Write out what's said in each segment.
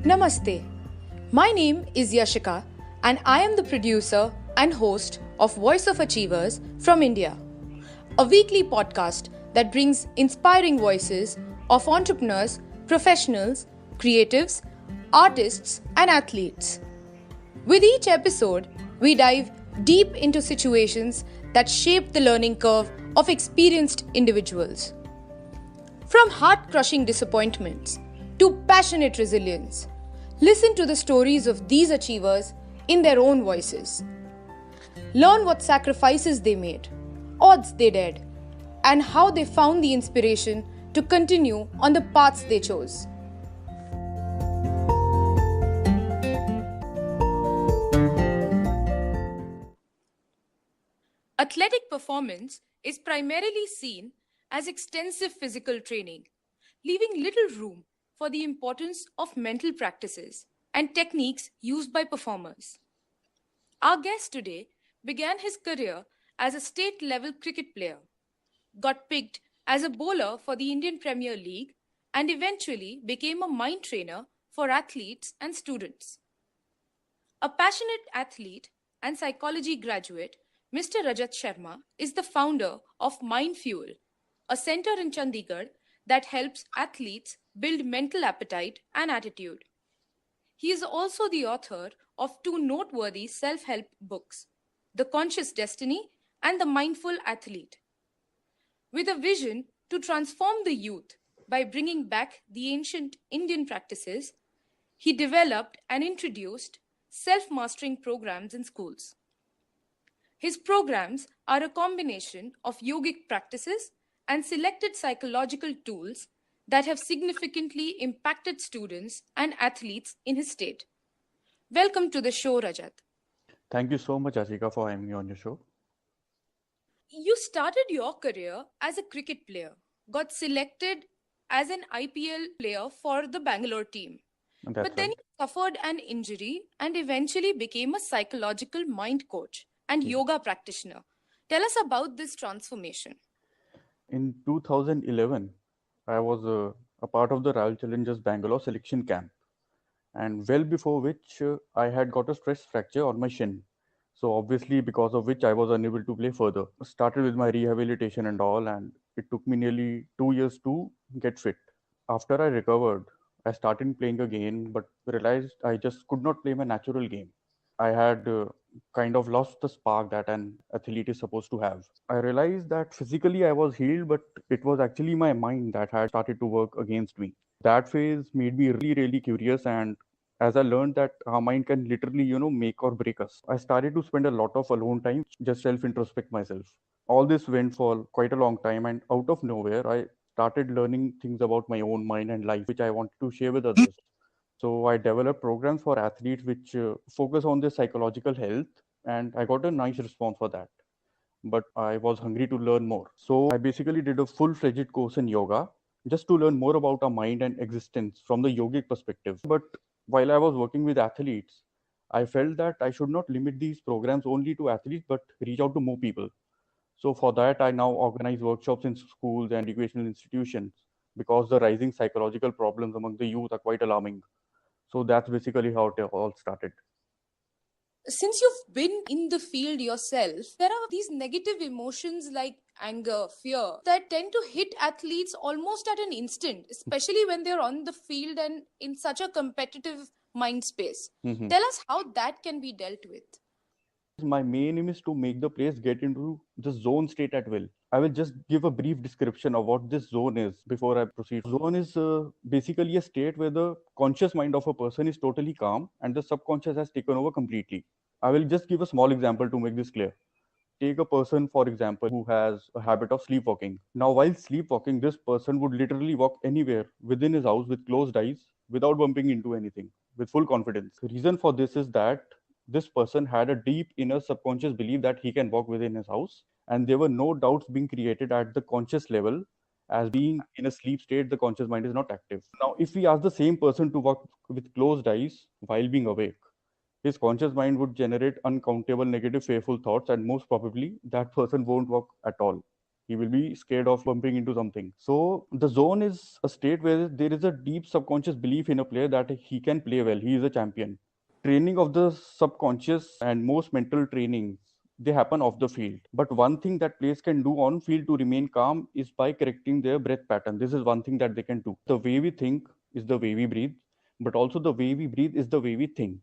Namaste. My name is Yashika and I am the producer and host of Voice of Achievers from India, a weekly podcast that brings inspiring voices of entrepreneurs, professionals, creatives, artists, and athletes. With each episode, we dive deep into situations that shape the learning curve of experienced individuals. From heart-crushing disappointments to passionate resilience, listen to the stories of these achievers in their own voices. Learn what sacrifices they made, odds they dared, and how they found the inspiration to continue on the paths they chose. Athletic performance is primarily seen as extensive physical training, leaving little room for the importance of mental practices and techniques used by performers. Our guest today began his career as a state-level cricket player, got picked as a bowler for the Indian Premier League, and eventually became a mind trainer for athletes and students. A passionate athlete and psychology graduate, Mr. Rajat Sharma is the founder of Mindfuel, a center in Chandigarh that helps athletes build mental appetite and attitude. He is also the author of two noteworthy self-help books, The Conscious Destiny and The Mindful Athlete. With a vision to transform the youth by bringing back the ancient Indian practices, he developed and introduced self-mastering programs in schools. His programs are a combination of yogic practices and selected psychological tools that have significantly impacted students and athletes in his state. Welcome to the show, Rajat. Thank you so much, Ashika, for having me on your show. You started your career as a cricket player, got selected as an IPL player for the Bangalore team. That's But then right. you suffered an injury and eventually became a psychological mind coach and yoga practitioner. Tell us about this transformation. In 2011, I was a part of the Royal Challengers Bangalore selection camp, and well before which I had got a stress fracture on my shin. So obviously, because of which I was unable to play further. Started with my rehabilitation and all, and it took me nearly 2 years to get fit. After I recovered, I started playing again, but realized I just could not play my natural game. I had kind of lost the spark that an athlete is supposed to have. I realized that physically I was healed, but it was actually my mind that had started to work against me. That phase made me really, really curious, and as I learned that our mind can literally, make or break us, I started to spend a lot of alone time, just self introspect myself. All this went for quite a long time, and out of nowhere, I started learning things about my own mind and life, which I wanted to share with others. So I developed programs for athletes which focus on their psychological health, and I got a nice response for that. But I was hungry to learn more. So I basically did a full-fledged course in yoga just to learn more about our mind and existence from the yogic perspective. But while I was working with athletes, I felt that I should not limit these programs only to athletes, but reach out to more people. So for that, I now organize workshops in schools and educational institutions because the rising psychological problems among the youth are quite alarming. So that's basically how it all started. Since you've been in the field yourself, there are these negative emotions like anger, fear that tend to hit athletes almost at an instant, especially when they're on the field and in such a competitive mind space. Mhm. Tell us how that can be dealt with. My main aim is to make the players get into the zone state at will. I will just give a brief description of what this zone is before I proceed. Zone is basically a state where the conscious mind of a person is totally calm and the subconscious has taken over completely. I will just give a small example to make this clear. Take a person, for example, who has a habit of sleepwalking. Now, while sleepwalking, this person would literally walk anywhere within his house with closed eyes without bumping into anything with full confidence. The reason for this is that this person had a deep inner subconscious belief that he can walk within his house, and there were no doubts being created at the conscious level. As being in a sleep state, the conscious mind is not active. Now, if we ask the same person to walk with closed eyes while being awake, his conscious mind would generate uncountable negative, fearful thoughts, and most probably that person won't work at all. He will be scared of bumping into something. So the zone is a state where there is a deep subconscious belief in a player that he can play well, he is a champion. Training of the subconscious and most mental trainings, they happen off the field. But one thing that players can do on field to remain calm is by correcting their breath pattern. This is one thing that they can do. The way we think is the way we breathe, but also the way we breathe is the way we think.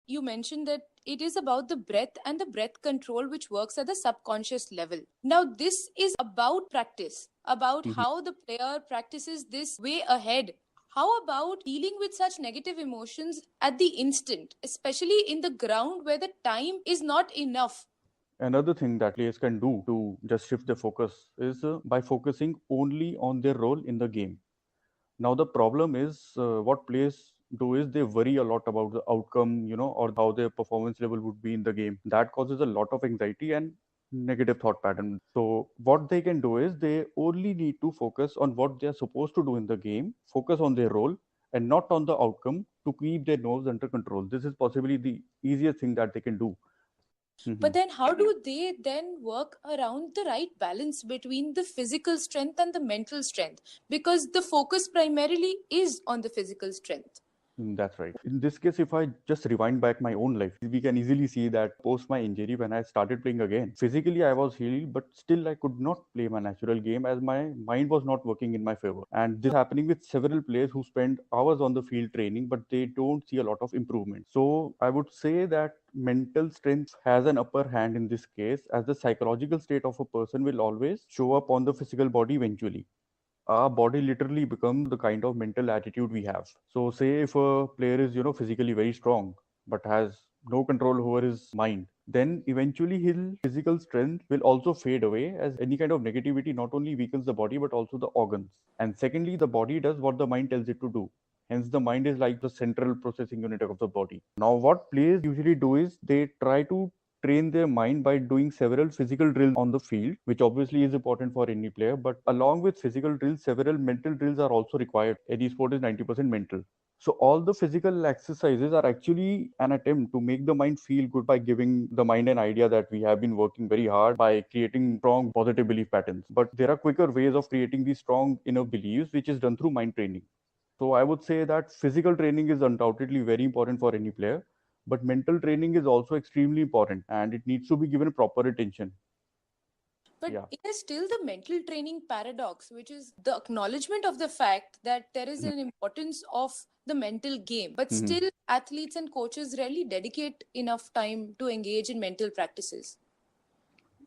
You mentioned that it is about the breath and the breath control which works at the subconscious level. Now, this is about practice, about how the player practices this way ahead. How about dealing with such negative emotions at the instant, especially in the ground where the time is not enough? Another thing that players can do to just shift their focus is by focusing only on their role in the game. Now the problem is what players do is they worry a lot about the outcome, or how their performance level would be in the game. That causes a lot of anxiety and negative thought pattern. So what they can do is they only need to focus on what they are supposed to do in the game, focus on their role and not on the outcome to keep their nerves under control. This is possibly the easiest thing that they can do. But then, how do they then work around the right balance between the physical strength and the mental strength? Because the focus primarily is on the physical strength. That's right. In this case, if I just rewind back my own life, we can easily see that post my injury, when I started playing again, physically I was healed, but still I could not play my natural game as my mind was not working in my favor. And this is happening with several players who spend hours on the field training, but they don't see a lot of improvement. So I would say that mental strength has an upper hand in this case, as the psychological state of a person will always show up on the physical body eventually. Our body literally becomes the kind of mental attitude we have. So say if a player is physically very strong but has no control over his mind, then eventually his physical strength will also fade away, as any kind of negativity not only weakens the body but also the organs. And secondly, the body does what the mind tells it to do. Hence the mind is like the central processing unit of the body. Now what players usually do is they try to train their mind by doing several physical drills on the field, which obviously is important for any player. But along with physical drills, several mental drills are also required. Any sport is 90% mental. So all the physical exercises are actually an attempt to make the mind feel good by giving the mind an idea that we have been working very hard by creating strong positive belief patterns. But there are quicker ways of creating these strong inner beliefs, which is done through mind training. So I would say that physical training is undoubtedly very important for any player, but mental training is also extremely important and it needs to be given proper attention. But Yeah. it is still the mental training paradox, which is the acknowledgement of the fact that there is an importance of the mental game. But still, athletes and coaches rarely dedicate enough time to engage in mental practices.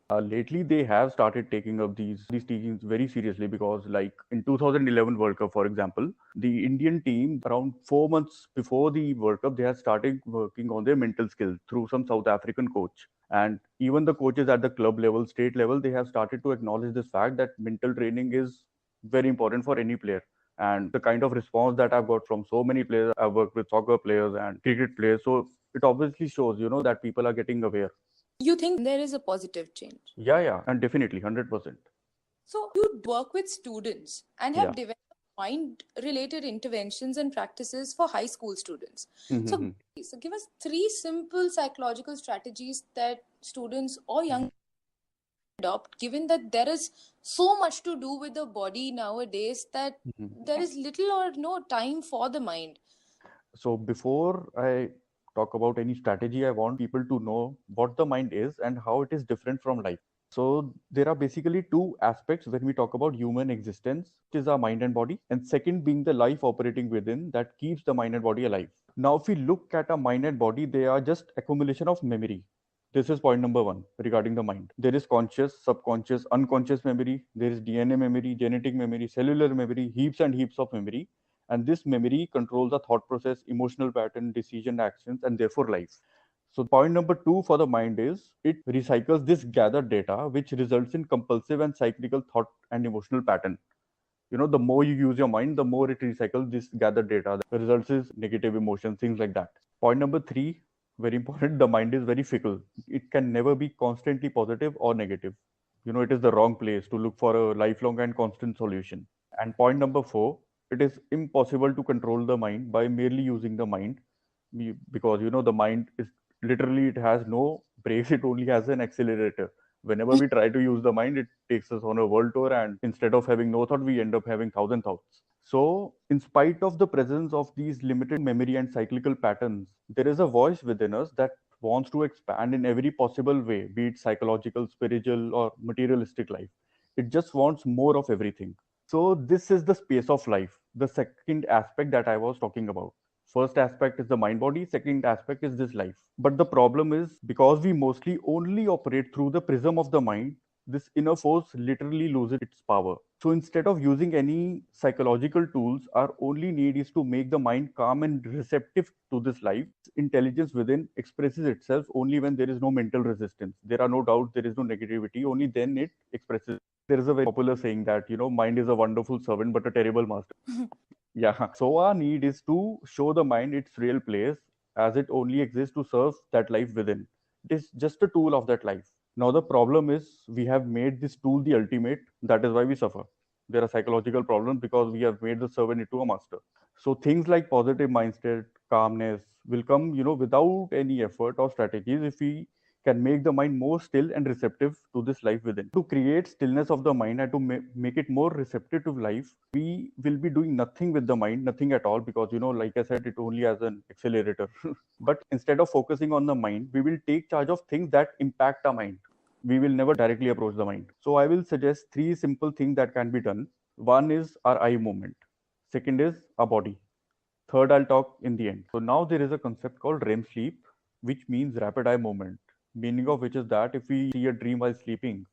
Lately, they have started taking up these teachings very seriously, because, like in 2011 World Cup, for example, the Indian team around 4 months before the World Cup, they had started working on their mental skills through some South African coach. And even the coaches at the club level, state level, they have started to acknowledge this fact that mental training is very important for any player. And the kind of response that I've got from so many players, I've worked with soccer players and cricket players, so it obviously shows, that people are getting aware. You think there is a positive change? Yeah, and definitely 100%. So, you work with students and Yeah. have developed mind related interventions and practices for high school students. Mm-hmm. So, give us three simple psychological strategies that students or young adopt, given that there is so much to do with the body nowadays that there is little or no time for the mind. So before I talk about any strategy, I want people to know what the mind is and how it is different from life. So there are basically two aspects when we talk about human existence, which is our mind and body, and second being the life operating within that keeps the mind and body alive. Now, if we look at our mind and body, they are just accumulation of memory. This is point number one regarding the mind. There is conscious, subconscious, unconscious memory. There is DNA memory, genetic memory, cellular memory, heaps and heaps of memory. And this memory controls the thought process, emotional pattern, decision, actions, and therefore life. So point number two for the mind is it recycles this gathered data, which results in compulsive and cyclical thought and emotional pattern. The more you use your mind, the more it recycles this gathered data. The results is negative emotions, things like that. Point number three, very important, the mind is very fickle. It can never be constantly positive or negative. It is the wrong place to look for a lifelong and constant solution. And point number four, it is impossible to control the mind by merely using the mind, because the mind is literally, it has no brakes, it only has an accelerator. Whenever we try to use the mind, it takes us on a world tour, and instead of having no thought, we end up having thousand thoughts. So, in spite of the presence of these limited memory and cyclical patterns, there is a voice within us that wants to expand in every possible way, be it psychological, spiritual, or materialistic life. It just wants more of everything. So, this is the space of life, the second aspect that I was talking about. First aspect is the mind body, second aspect is this life. But the problem is because we mostly only operate through the prism of the mind, this inner force literally loses its power. So instead of using any psychological tools, our only need is to make the mind calm and receptive to this life. Intelligence within expresses itself only when there is no mental resistance. There are no doubts, there is no negativity, only then it expresses. There is a very popular saying that, mind is a wonderful servant but a terrible master. Yeah. So our need is to show the mind its real place as it only exists to serve that life within. It is just a tool of that life. Now the problem is we have made this tool the ultimate. That is why we suffer. There are psychological problems because we have made the servant into a master. So things like positive mindset, calmness will come, without any effort or strategies if we can make the mind more still and receptive to this life within. To create stillness of the mind and to make it more receptive to life, we will be doing nothing with the mind, nothing at all, because, like I said, it only has an accelerator. But instead of focusing on the mind, we will take charge of things that impact our mind. We will never directly approach the mind. So I will suggest three simple things that can be done. One is our eye movement. Second is our body. Third, I'll talk in the end. So now there is a concept called REM sleep, which means rapid eye movement. Meaning of which is that if we see a dream while sleeping,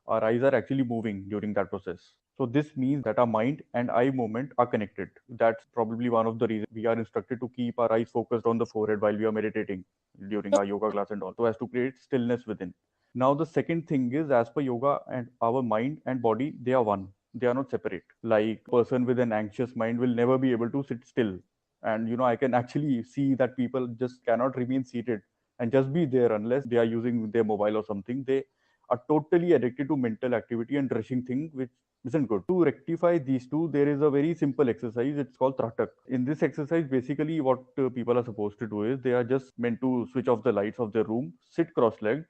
our eyes are actually moving during that process. So this means that our mind and eye movement are connected. That's probably one of the reasons we are instructed to keep our eyes focused on the forehead while we are meditating during our yoga class and all, so as to create stillness within. Now the second thing is, as per yoga, and our mind and body, they are one. They are not separate. Like a person with an anxious mind will never be able to sit still. And I can actually see that people just cannot remain seated and just be there unless they are using their mobile or something. They are totally addicted to mental activity and rushing thing, which isn't good. To rectify these two, there is a very simple exercise. It's called Tratak. In this exercise, basically, what people are supposed to do is they are just meant to switch off the lights of their room, sit cross-legged,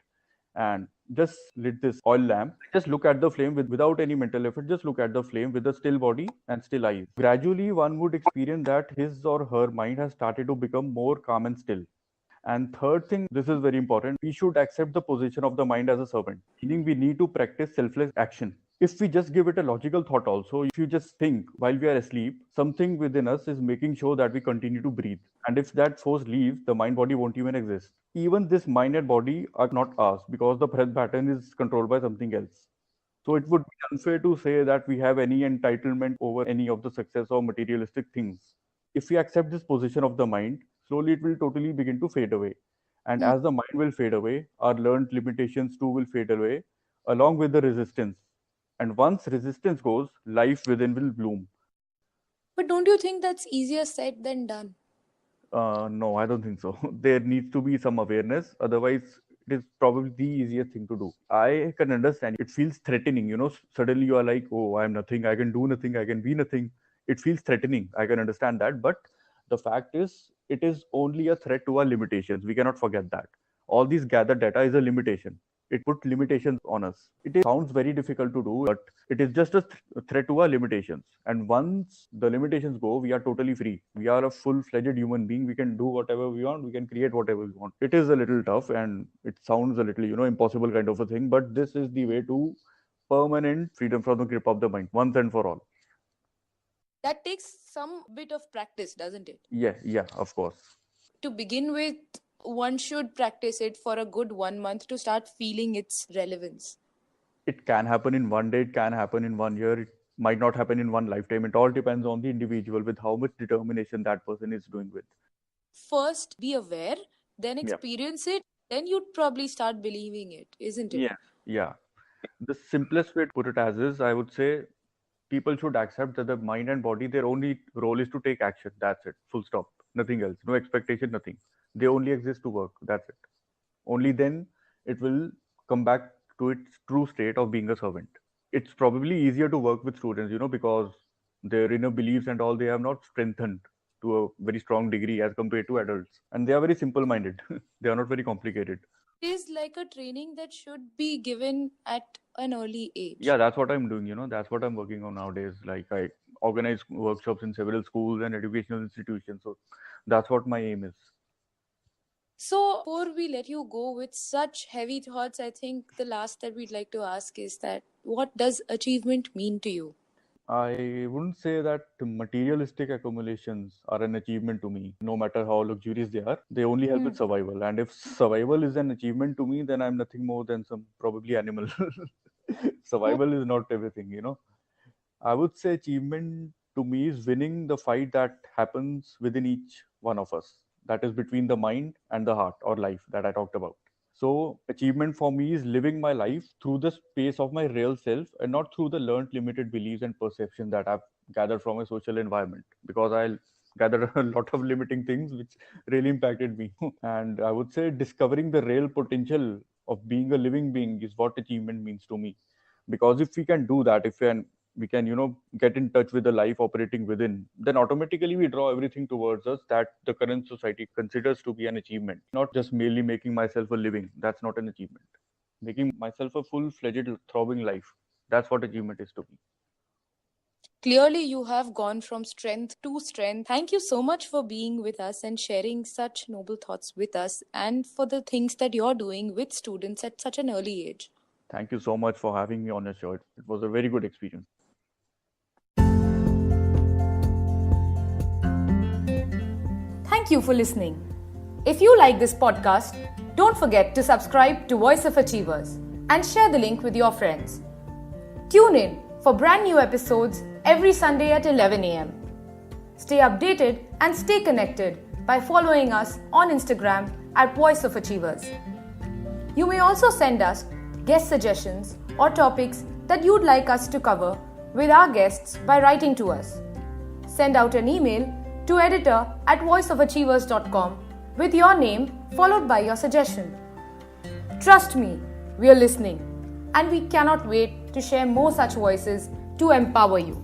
and just lit this oil lamp. Just look at the flame without any mental effort. Just look at the flame with a still body and still eyes. Gradually, one would experience that his or her mind has started to become more calm and still. And third thing, this is very important, we should accept the position of the mind as a servant, meaning we need to practice selfless action. If we just give it a logical thought, also, if you just think while we are asleep, something within us is making sure that we continue to breathe. And if that force leaves, the mind body won't even exist. Even this mind and body are not ours because the breath pattern is controlled by something else. So it would be unfair to say that we have any entitlement over any of the success or materialistic things. If we accept this position of the mind, slowly it will totally begin to fade away. And Hmm. as the mind will fade away, our learned limitations too will fade away, along with the resistance. And once resistance goes, life within will bloom. But don't you think that's easier said than done? No, I don't think so. There needs to be some awareness. Otherwise, it is probably the easiest thing to do. I can understand. It feels threatening. Suddenly you are like, oh, I'm nothing. I can do nothing. I can be nothing. It feels threatening. I can understand that. But the fact is, it is only a threat to our limitations. We cannot forget that. All these gathered data is a limitation. It put limitations on us. Sounds very difficult to do, but it is just a threat to our limitations. And once the limitations go, we are totally free. We are a full-fledged human being. We can do whatever we want. We can create whatever we want. It is a little tough and it sounds a little, impossible kind of a thing, but this is the way to permanent freedom from the grip of the mind once and for all. That takes some bit of practice, doesn't it? Yeah, yeah, of course. To begin with, one should practice it for a good 1 month to start feeling its relevance. It can happen in one day, it can happen in one year, it might not happen in one lifetime. It all depends on the individual with how much determination that person is doing with. First, be aware, then Yeah. experience it, then you'd probably start believing it, isn't it? Yeah. Yeah. The simplest way to put it as is, I would say people should accept that the mind and body, their only role is to take action. That's it. Full stop. Nothing else. No expectation, nothing. They only exist to work. That's it. Only then it will come back to its true state of being a servant. It's probably easier to work with students, because their inner beliefs and all, they have not strengthened to a very strong degree as compared to adults. And they are very simple minded. They are not very complicated. It is like a training that should be given at an early Yeah, age. that's what I'm doing, that's what I'm working on nowadays. Like I organize workshops in several schools and educational institutions. So that's what my aim is. So, before we let you go with such heavy thoughts, I think the last that we'd like to ask is that what does achievement mean to you? I wouldn't say that materialistic accumulations are an achievement to me, no matter how luxurious they are. They only help with survival. And if survival is an achievement to me, then I'm nothing more than some probably animal. Survival is not everything. I would say achievement to me is winning the fight that happens within each one of us. That is between the mind and the heart or life that I talked about. So, achievement for me is living my life through the space of my real self and not through the learned limited beliefs and perceptions that I've gathered from a social environment. Because I gathered a lot of limiting things which really impacted me. And I would say discovering the real potential of being a living being is what achievement means to me. Because if we can do that, if we can get in touch with the life operating within, then automatically we draw everything towards us that the current society considers to be an achievement. Not just merely making myself a living, that's not an achievement. Making myself a full-fledged throbbing life, that's what achievement is to me. Clearly, you have gone from strength to strength. Thank you so much for being with us and sharing such noble thoughts with us and for the things that you're doing with students at such an early age. Thank you so much for having me on your show. It was a very good experience. Thank you for listening. If you like this podcast, don't forget to subscribe to Voice of Achievers and share the link with your friends. Tune in for brand new episodes every Sunday at 11 a.m. Stay updated and stay connected by following us on Instagram at Voice of Achievers. You may also send us guest suggestions or topics that you'd like us to cover with our guests by writing to us. Send out an email to editor@voiceofachievers.com with your name followed by your suggestion. Trust me, we are listening and we cannot wait to share more such voices to empower you.